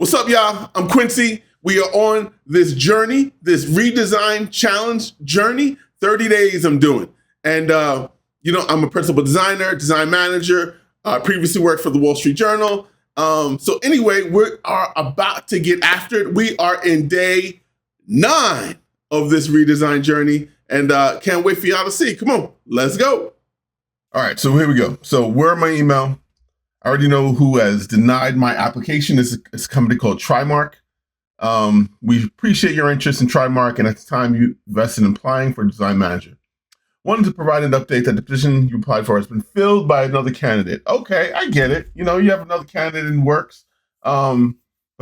What's up, y'all? I'm Quincy. We are on this journey, this redesign challenge journey. 30 days I'm doing. And, I'm a principal designer, design manager, previously worked for the Wall Street Journal. So anyway, we are about to get after it. We are in day 9 of this redesign journey and can't wait for y'all to see. Come on, let's go. All right, so here we go. So where are my email? I already know who has denied my application. It's a company called TriMark. We appreciate your interest in TriMark and at the time you invested in applying for design manager. Wanted to provide an update that the position you applied for has been filled by another candidate. Okay, I get it. You have another candidate in works. But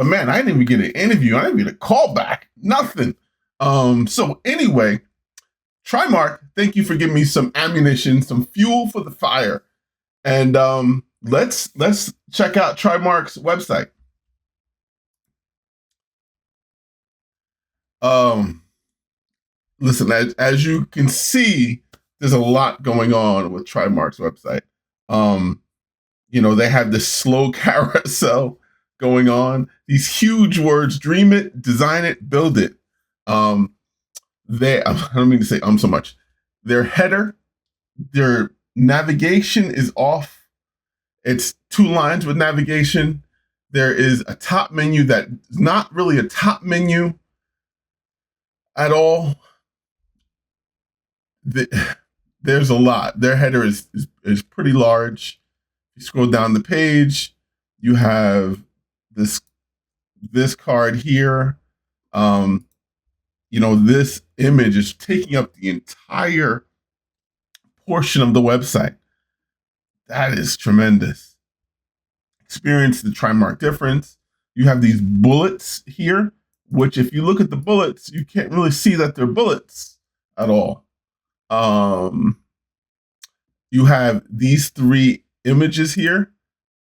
man, I didn't even get an interview. I didn't even get a call back. Nothing. So anyway, TriMark, thank you for giving me some ammunition, some fuel for the fire. And let's check out TriMark's website. Listen, as you can see, there's a lot going on with TriMark's website. They have this slow carousel going on. These huge words: dream it, design it, build it. I don't mean to say so much. Their header, their navigation is off. It's 2 lines with navigation. There is a top menu that is not really a top menu at all. There's a lot. Their header is pretty large. You scroll down the page, you have this card here. This image is taking up the entire portion of the website. That is tremendous. Experience the TriMark difference. You have these bullets here, which if you look at the bullets, you can't really see that they're bullets at all. You have these 3 images here,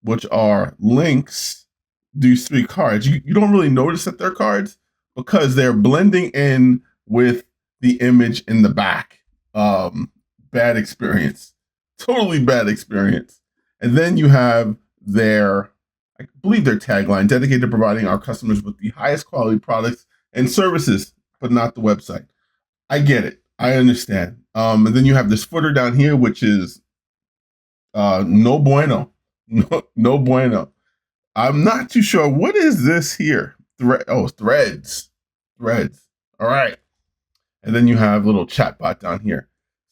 which are links. These 3 cards. You don't really notice that they're cards because they're blending in with the image in the back. Bad experience. Totally bad experience. And then you have I believe their tagline, dedicated to providing our customers with the highest quality products and services, but not the website. I get it. I understand. And then you have this footer down here, which is no bueno. No bueno. I'm not too sure. What is this here? Threads. Threads. All right. And then you have a little chatbot down here.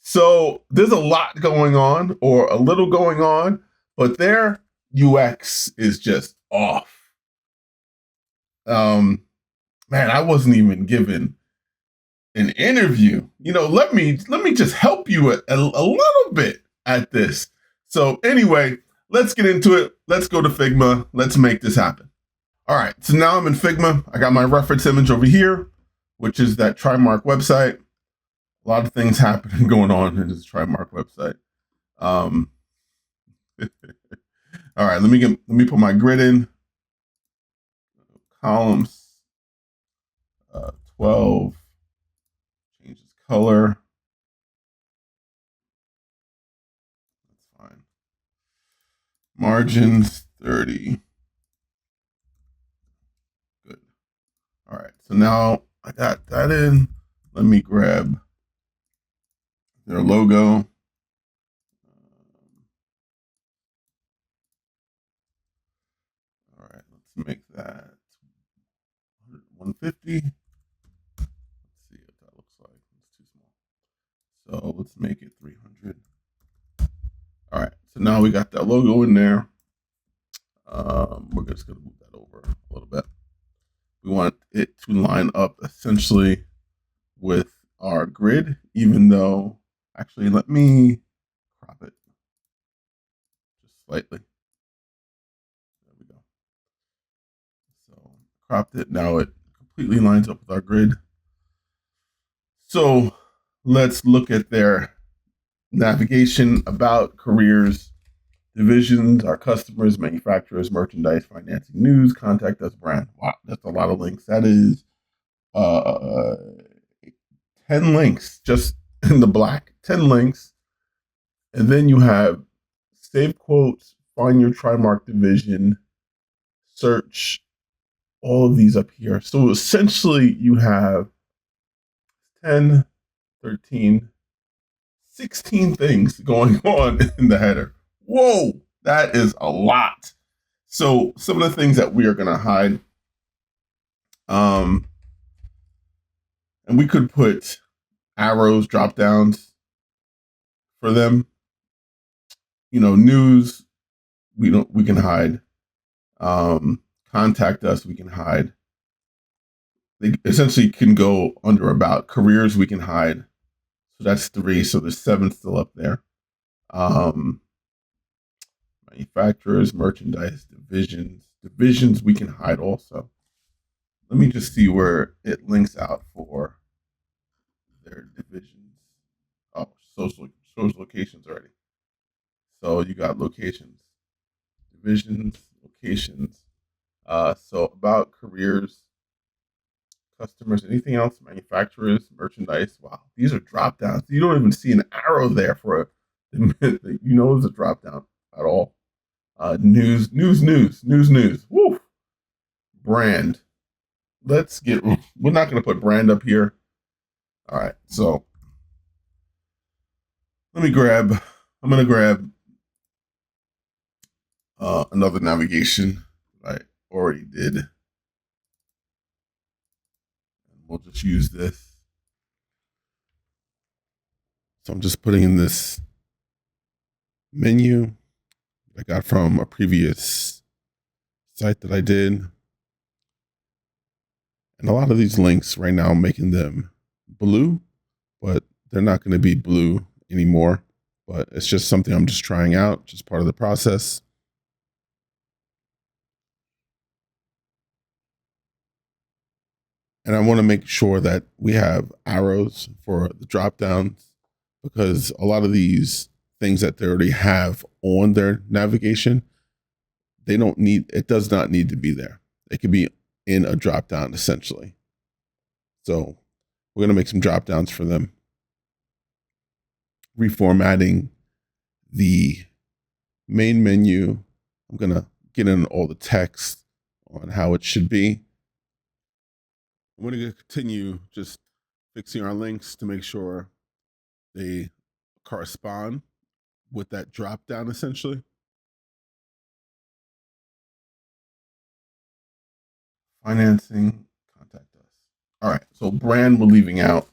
So there's a lot going on, or a little going on, but their UX is just off. Man, I wasn't even given an interview. Let me just help you a little bit at this. So anyway, let's get into it. Let's go to Figma. Let's make this happen. All right, so now I'm in Figma. I got my reference image over here, which is that TriMark website. A lot of things happening going on in this TriMark website. All right, let me put my grid in. Columns 12. Changes color. That's fine. Margins 30. Good. All right, so now I got that in. Let me grab their logo. All right, let's make that 150. Let's see what that looks like. It's too small. So let's make it 300. All right, so now we got that logo in there. We're just going to move that over a little bit. We want it to line up essentially with our grid, even though, actually, let me crop it just slightly. There we go. So cropped it. Now it completely lines up with our grid. So let's look at their navigation: about, careers, divisions, our customers, manufacturers, merchandise, financing, news, contact us, brand. Wow, that's a lot of links. That is 10 links just in the black. 10 links. And then you have save quotes, find your TriMark division, search all of these up here. So essentially you have 10, 13, 16 things going on in the header. Whoa, that is a lot. So some of the things that we are going to hide, and we could put arrows, drop downs for them. You know, news, we can hide. Contact us, we can hide. They essentially can go under about. Careers, we can hide. So that's 3. So there's 7 still up there. Manufacturers, merchandise, divisions we can hide also. Let me just see where it links out for their divisions. Oh, social locations already. So you got locations, divisions, locations. So about, careers, customers, anything else, manufacturers, merchandise. Wow, these are drop downs. You don't even see an arrow there for a you know it's a drop down at all. News. Woo. Brand. Let's get. We're not going to put brand up here. All right. So let me grab. I'm going to grab another navigation I already did. And we'll just use this. So I'm just putting in this menu I got from a previous site that I did. And a lot of these links right now, I'm making them blue, but they're not going to be blue anymore. But it's just something I'm just trying out, just part of the process. And I want to make sure that we have arrows for the drop downs, because a lot of these things that they already have on their navigation, it does not need to be there. It could be in a drop down essentially. So we're going to make some drop downs for them. Reformatting the main menu. I'm going to get in all the text on how it should be. I'm going to continue just fixing our links to make sure they correspond with that drop down essentially. Financing, contact us. All right, so brand we're leaving out.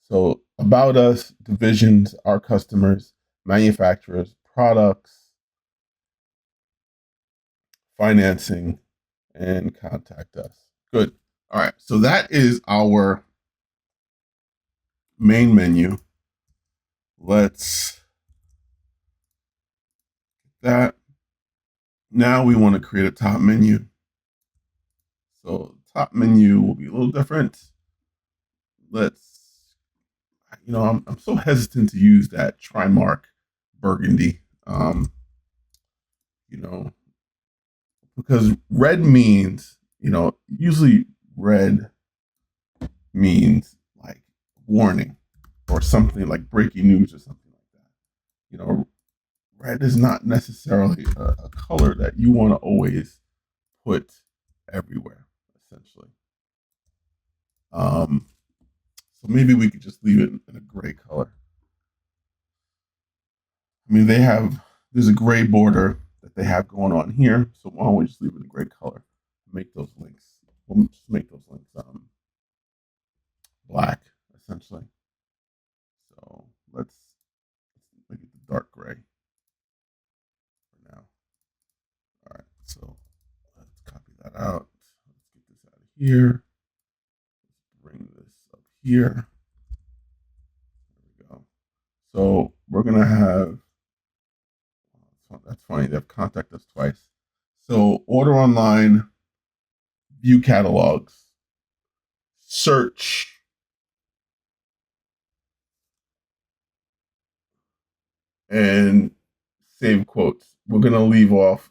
So about us, divisions, our customers, manufacturers, products, financing, and contact us. Good. All right, so that is our main menu. Let's get that. Now we want to create a top menu. So top menu will be a little different. Let's, I'm so hesitant to use that TriMark burgundy, because red means, usually red means like warning or something like breaking news or something like that. Red is not necessarily a color that you want to always put everywhere, essentially. So maybe we could just leave it in a gray color. I mean, there's a gray border that they have going on here. So why don't we just leave it a gray color? Make those links. We'll just make those links black, essentially. So let's make it the dark gray for now. All right, so let's copy that out. Let's get this out of here. Let's bring this up here. There we go. So we're gonna have, that's funny, they've contacted us twice. So order online, view catalogs, search, and save quotes. We're going to leave off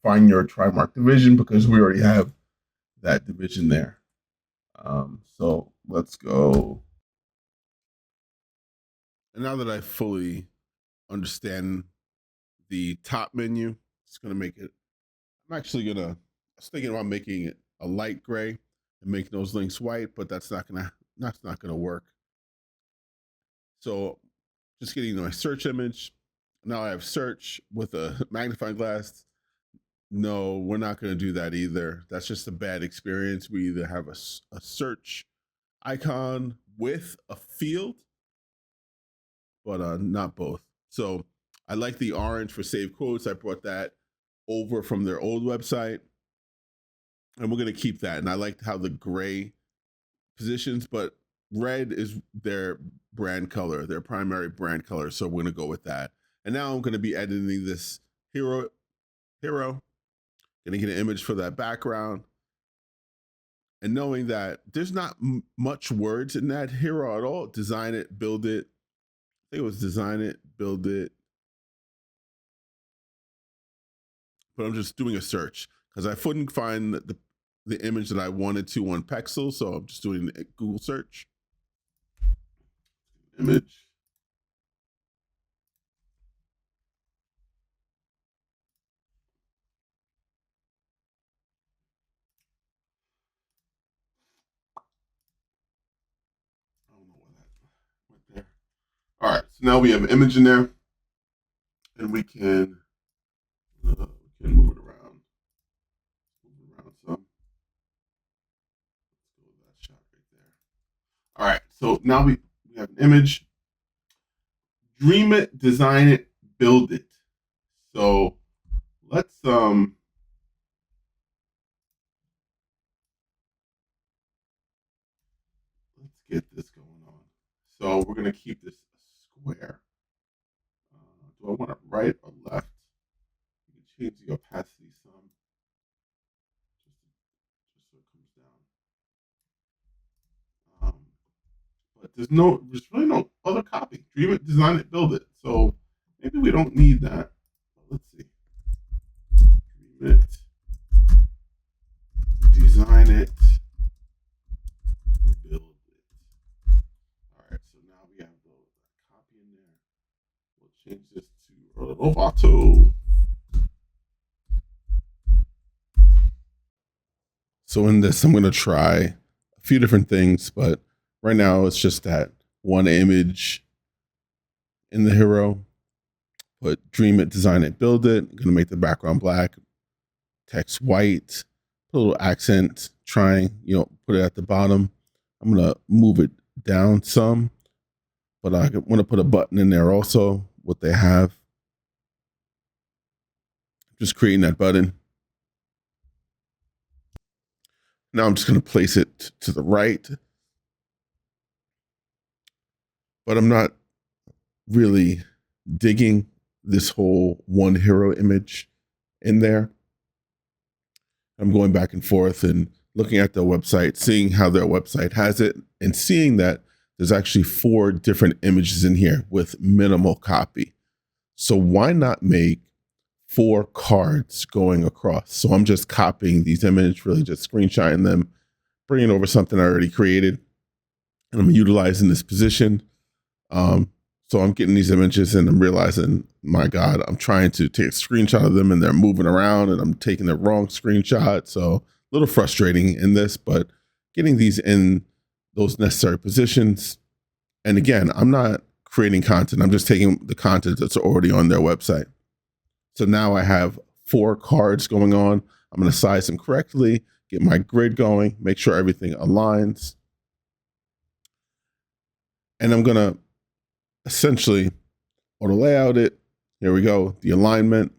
find your TriMark division because we already have that division there. So let's go. And now that I fully understand the top menu, it's going to make it, I'm actually going to was thinking about making it a light gray and making those links white, but that's not gonna work. So just getting my search image. Now I have search with a magnifying glass. No, we're not going to do that either. That's just a bad experience. We either have a search icon with a field, but not both. So I like the orange for save quotes. I brought that over from their old website, and we're going to keep that. And I liked how the gray positions, but red is their brand color, their primary brand color. So we're going to go with that. And now I'm going to be editing this hero. Going to get an image for that background. And knowing that there's not much words in that hero at all. Design it, build it. I think it was design it, build it. But I'm just doing a search because I couldn't find the image that I wanted to on Pexel. So I'm just doing a Google search. Image. I don't know where that went there. All right, so now we have an image in there, and we can move it around. Some. Let's go with that shot right there. All right, so now we have an image. Dream it, design it, build it. So let's get this going on. So we're gonna keep this a square. Do I want it right or left? You can change the opacity some, just so it comes down. But there's really no other copy. Dream it, design it, build it. So maybe we don't need that. Let's see. Dream it, design it, build it. All right, so now we have the copy in there. We'll change this to auto. So in this, I'm going to try a few different things, but right now it's just that one image in the hero. Put dream it, design it, build it. I'm going to make the background black, text white, put a little accent, put it at the bottom. I'm going to move it down some, but I want to put a button in there also, what they have. Just creating that button. Now I'm just going to place it to the right, but I'm not really digging this whole one hero image in there. I'm going back and forth and looking at their website, seeing how their website has it, and seeing that there's actually 4 different images in here with minimal copy. So why not make 4 cards going across? So I'm just copying these images, really just screenshotting them, bringing over something I already created, and I'm utilizing this position. So I'm getting these images and I'm realizing, my God, I'm trying to take a screenshot of them and they're moving around and I'm taking the wrong screenshot. So a little frustrating in this, but getting these in those necessary positions. And again, I'm not creating content. I'm just taking the content that's already on their website. So now I have 4 cards going on. I'm going to size them correctly, get my grid going, make sure everything aligns. And I'm going to essentially auto layout it. Here we go, the alignment.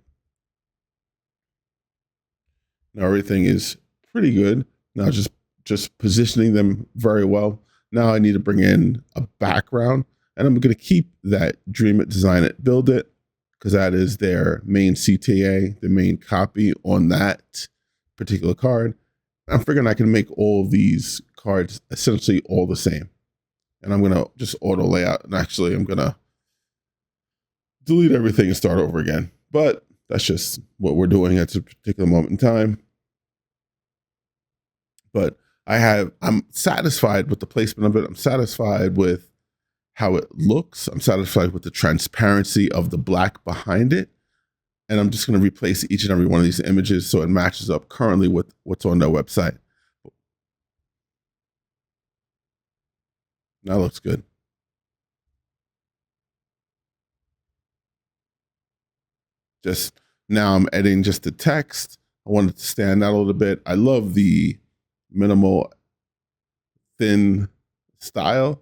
Now everything is pretty good. Now just positioning them very well. Now I need to bring in a background, and I'm going to keep that dream it, design it, build it, because that is their main CTA, the main copy on that particular card. I'm figuring I can make all of these cards essentially all the same. And I'm going to just auto layout. And actually, I'm going to delete everything and start over again. But that's just what we're doing at a particular moment in time. But I'm satisfied with the placement of it. I'm satisfied with how it looks. I'm satisfied with the transparency of the black behind it. And I'm just going to replace each and every one of these images so it matches up currently with what's on their website. That looks good. Just now I'm editing just the text. I want it to stand out a little bit. I love the minimal thin style,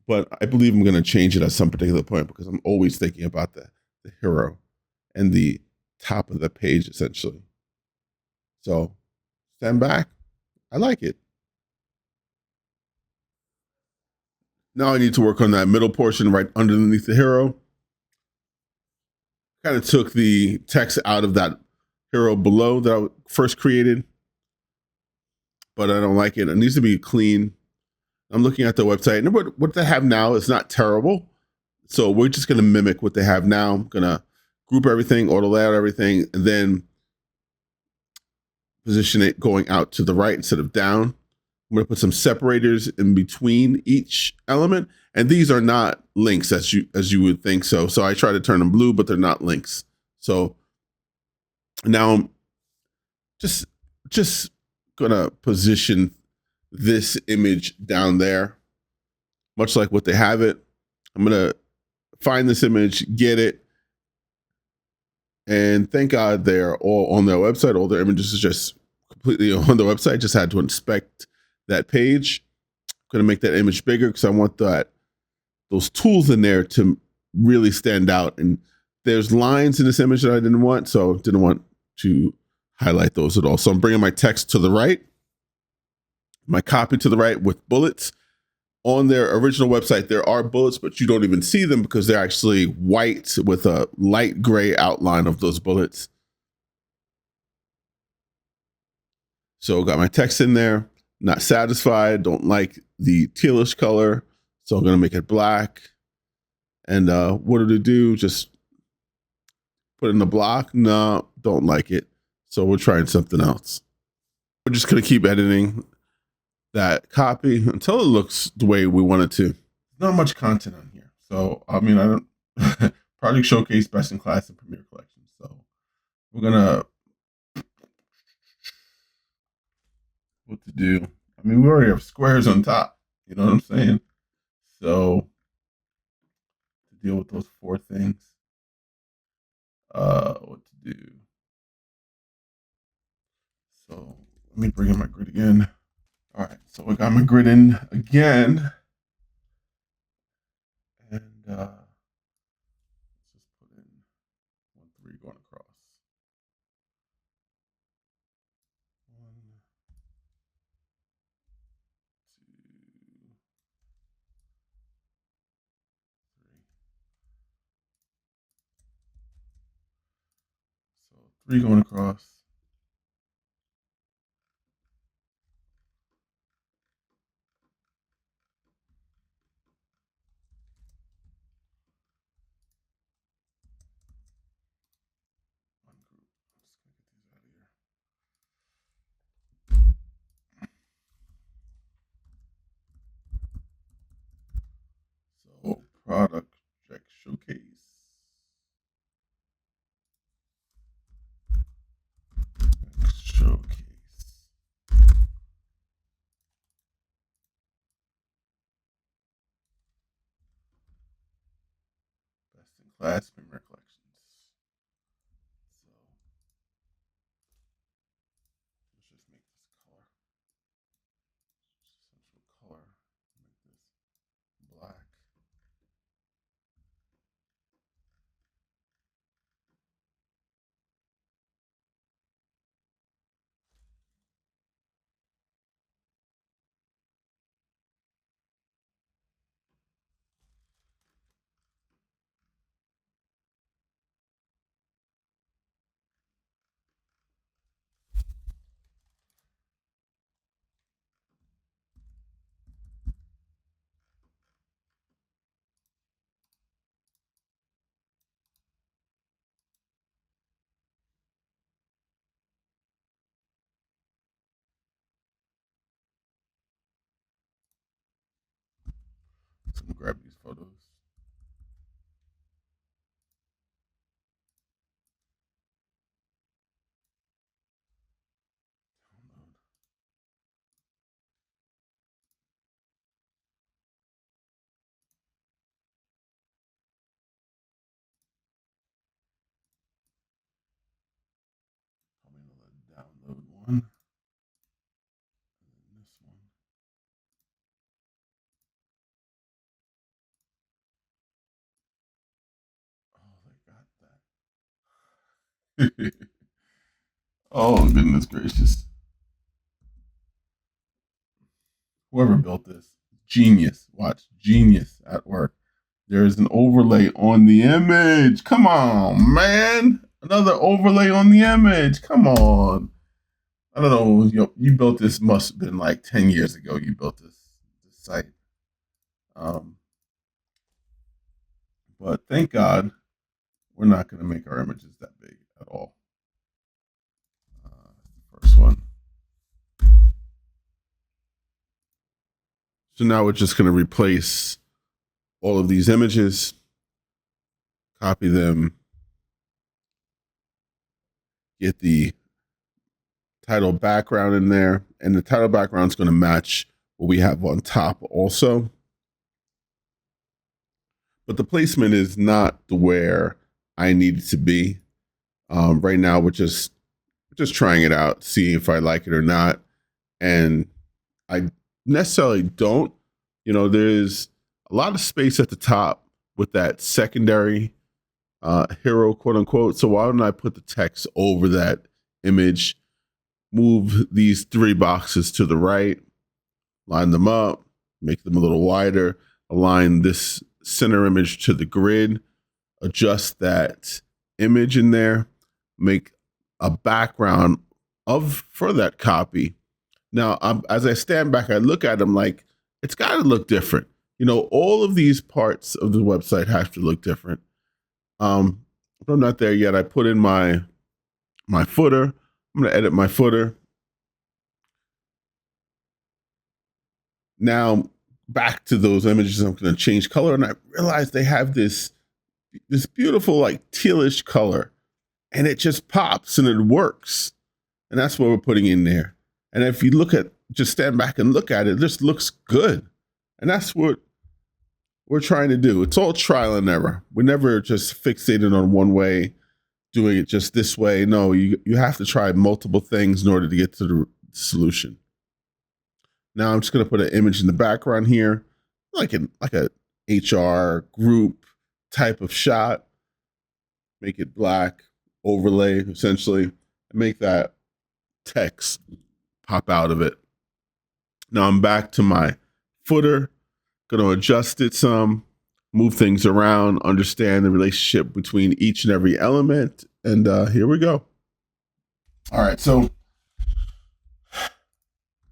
but I believe I'm going to change it at some particular point because I'm always thinking about the hero and the top of the page, essentially. So stand back. I like it. Now I need to work on that middle portion right underneath the hero. Kind of took the text out of that hero below that I first created, but I don't like it. It needs to be clean. I'm looking at the website, and what they have now is not terrible. So we're just going to mimic what they have now. I'm going to group everything, auto layout everything, and then position it going out to the right instead of down. I'm going to put some separators in between each element, and these are not links as you would think so. So I try to turn them blue, but they're not links. So now I'm just going to position this image down there, much like what they have it. I'm going to find this image, get it, and thank God they're all on their website. All their images are just completely on the website. Just had to inspect that page. I'm going to make that image bigger because I want those tools in there to really stand out. And there's lines in this image that I didn't want, so didn't want to highlight those at all. So I'm bringing my text to the right, my copy to the right with bullets. On their original website, there are bullets, but you don't even see them because they're actually white with a light gray outline of those bullets. So got my text in there, not satisfied, don't like the tealish color. So I'm gonna make it black. And what did it do? Just put it in the block? No, don't like it. So we're trying something else. We're just gonna keep editing that copy until it looks the way we want it to. Not much content on here. So, I mean, I don't, project showcase, best in class, and premier collection. So we're gonna, what to do. I mean, we already have squares on top. You know what I'm saying? So to deal with those four things, what to do. So let me bring in my grid again. All right, so I got my grid in again. And let's just put in 1, 3 going across. 1, 2, 3. So 3 going across. So product check showcase. Showcase. Best in class premier collections. So let's just make this color. Central color. Make this black. So I'm gonna grab these photos. one. And this one. Oh, they got that. Oh, goodness gracious. Whoever built this, genius. Watch, genius at work. There's an overlay on the image. Come on, man. Another overlay on the image. Come on. I don't know. You built this, must have been like 10 years ago. You built this site. But thank God we're not going to make our images that big at all. First one. So now we're just going to replace all of these images, copy them, get the title background in there, and the title background is going to match what we have on top also. But the placement is not where I need it to be. Right now, we're just trying it out, seeing if I like it or not. And I necessarily don't. There's a lot of space at the top with that secondary hero, quote unquote. So why don't I put the text over that image, move these 3 boxes to the right, line them up, make them a little wider, align this center image to the grid, adjust that image in there, make a background for that copy. Now, as I stand back, I look at them like, it's got to look different. All of these parts of the website have to look different. But I'm not there yet. I put in my footer. I'm going to edit my footer. Now, back to those images, I'm going to change color. And I realized they have this beautiful, like, tealish color. And it just pops and it works. And that's what we're putting in there. And if you just stand back and look at it, it just looks good. And that's what we're trying to do. It's all trial and error. We're never just fixated on one way, doing it just this way. No, you have to try multiple things in order to get to the solution. Now I'm just going to put an image in the background here, like a HR group type of shot. Make it black, overlay essentially, and make that text pop out of it. Now I'm back to my footer, going to adjust it some, move things around, understand the relationship between each and every element. And here we go. All right, so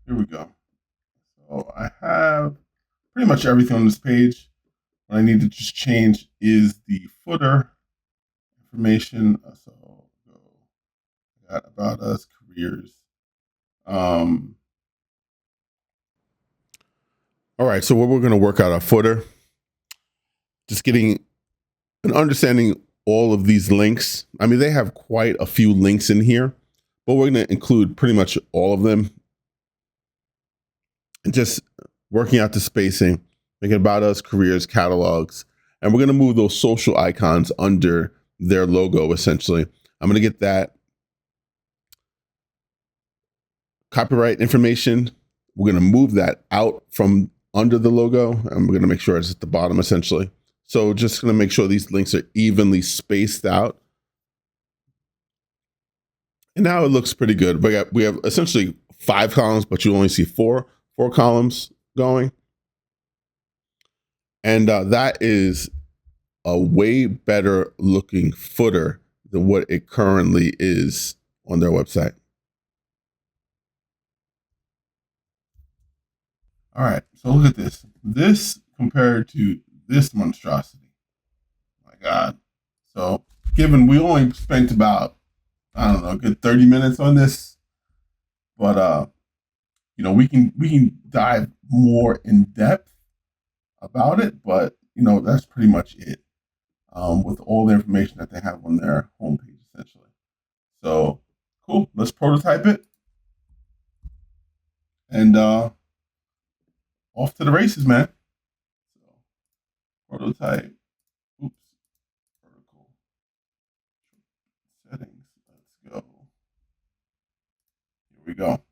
here we go. So I have pretty much everything on this page. What I need to just change is the footer information. So I got about us, careers. All right, so what we're going to work out our footer, just getting an understanding all of these links. I mean, they have quite a few links in here, but we're going to include pretty much all of them. And just working out the spacing, making about us, careers, catalogs, and we're going to move those social icons under their logo, essentially. I'm going to get that copyright information. We're going to move that out from under the logo, and we're going to make sure it's at the bottom, essentially. So just going to make sure these links are evenly spaced out. And now it looks pretty good. We have essentially 5 columns, but you only see four columns going. And that is a way better looking footer than what it currently is on their website. All right, so look at this. This compared to this monstrosity. My God. So given we only spent about, I don't know, a good 30 minutes on this, but we can dive more in depth about it, but that's pretty much it. With all the information that they have on their homepage, essentially. So cool. Let's prototype it. And off to the races, man. So, prototype. Oops. Vertical. Settings. Let's go. we go.